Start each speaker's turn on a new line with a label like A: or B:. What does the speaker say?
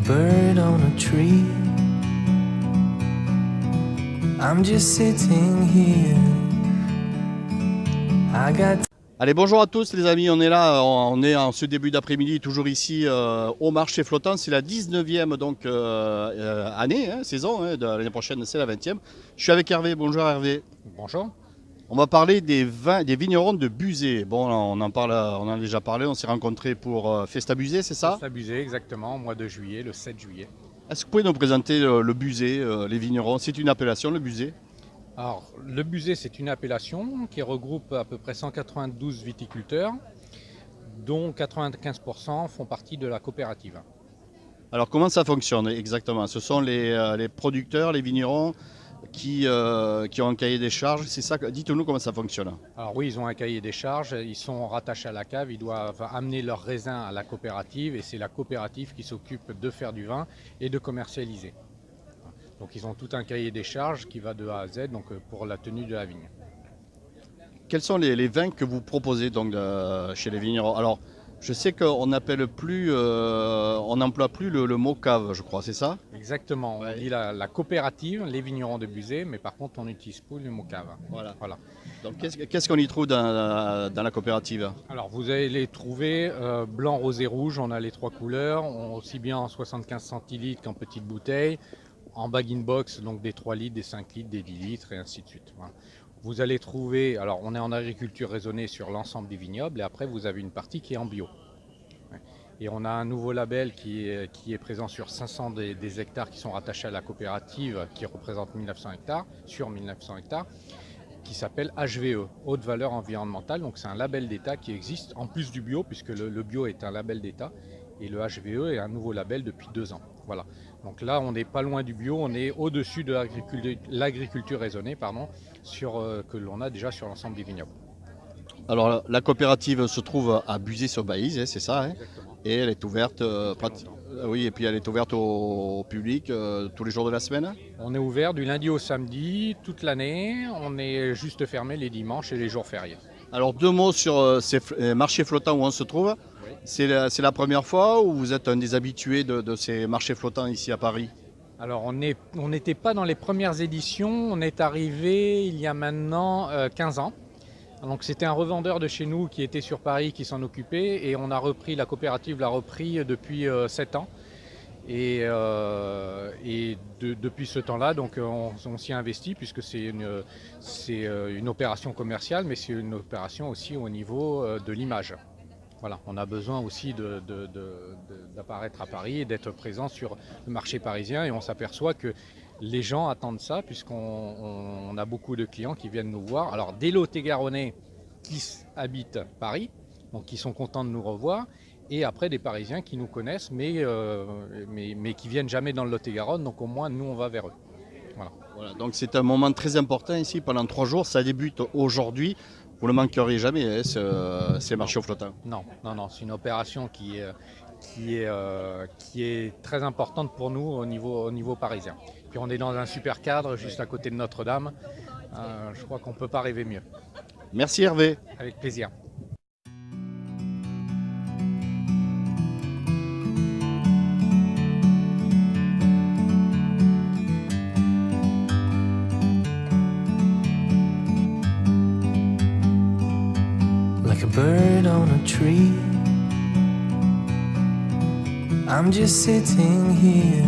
A: bird on a tree. I'm just sitting here. I got.
B: Allez, bonjour à tous les amis, on est là, on est en ce début d'après-midi, toujours ici au marché flottant. C'est la 19e donc, année, saison, de l'année prochaine c'est la 20e. Je suis avec Hervé, bonjour Hervé.
C: Bonjour.
B: On va parler des vignerons de Buzet. Bon, on en a déjà parlé, on s'est rencontrés pour Festa Buzet, c'est ça?
C: Festa Buzet, exactement, au mois de juillet, le 7 juillet.
B: Est-ce que vous pouvez nous présenter le Buzet, les vignerons? C'est une appellation, le Buzet?
C: Alors, le Buzet, c'est une appellation qui regroupe à peu près 192 viticulteurs, dont 95% font partie de la coopérative.
B: Alors comment ça fonctionne exactement? Ce sont les producteurs, les vignerons qui ont un cahier des charges, c'est ça? Dites-nous comment ça fonctionne.
C: Alors oui, ils ont un cahier des charges, ils sont rattachés à la cave, ils doivent amener leurs raisins à la coopérative et c'est la coopérative qui s'occupe de faire du vin et de commercialiser. Donc ils ont tout un cahier des charges qui va de A à Z donc, pour la tenue de la vigne.
B: Quels sont les vins que vous proposez donc, chez les vignerons? Alors, je sais qu'on n'emploie plus le mot cave, je crois, c'est ça?
C: Exactement, on dit la coopérative, les vignerons de Buzet, mais par contre on n'utilise plus le mot cave.
B: Voilà. Donc qu'est-ce qu'on y trouve dans la coopérative?
C: Alors vous allez les trouver blanc, rosé, rouge, on a les trois couleurs, aussi bien en 75 centilitres qu'en petites bouteilles, en bag-in-box, donc des 3 litres, des 5 litres, des 10 litres et ainsi de suite. Voilà. Vous allez trouver, alors on est en agriculture raisonnée sur l'ensemble des vignobles et après vous avez une partie qui est en bio. Et on a un nouveau label qui est présent sur 500 des hectares qui sont rattachés à la coopérative qui représente 1900 hectares, sur 1900 hectares, qui s'appelle HVE, Haute Valeur Environnementale. Donc c'est un label d'État qui existe en plus du bio, puisque le bio est un label d'État et le HVE est un nouveau label depuis 2 ans. Voilà. Donc là, on n'est pas loin du bio, on est au-dessus de l'agriculture raisonnée, que l'on a déjà sur l'ensemble des vignobles.
B: Alors la coopérative se trouve à Buzet-sur-Baïse, c'est ça, hein? Et elle est ouverte, oui, et puis elle est ouverte au public tous les jours de la semaine?
C: On est ouvert du lundi au samedi toute l'année, on est juste fermé les dimanches et les jours fériés.
B: Alors 2 mots sur ces marchés flottants où on se trouve. Oui. C'est la première fois ou vous êtes un des habitués de ces marchés flottants ici à Paris?
C: Alors on n'était pas dans les premières éditions, on est arrivé il y a maintenant 15 ans. Donc c'était un revendeur de chez nous qui était sur Paris qui s'en occupait et la coopérative l'a repris depuis 7 ans. Et depuis ce temps-là, donc on s'y investit puisque c'est une opération commerciale, mais c'est une opération aussi au niveau de l'image. Voilà, on a besoin aussi d'apparaître à Paris et d'être présent sur le marché parisien et on s'aperçoit que les gens attendent ça puisqu'on a beaucoup de clients qui viennent nous voir. Alors des Lot-et-Garonnais qui habitent Paris, donc qui sont contents de nous revoir. Et après des Parisiens qui nous connaissent mais qui viennent jamais dans le Lot-et-Garonne, donc au moins nous on va vers eux.
B: Voilà, donc c'est un moment très important ici pendant 3 jours, ça débute aujourd'hui, vous ne le manquerez jamais ces marchés flottants.
C: Non, c'est une opération qui est très importante pour nous au niveau parisien. Puis on est dans un super cadre juste à côté de Notre-Dame, je crois qu'on ne peut pas rêver mieux.
B: Merci Hervé.
C: Avec plaisir.
A: Like a bird on a tree. I'm just sitting here.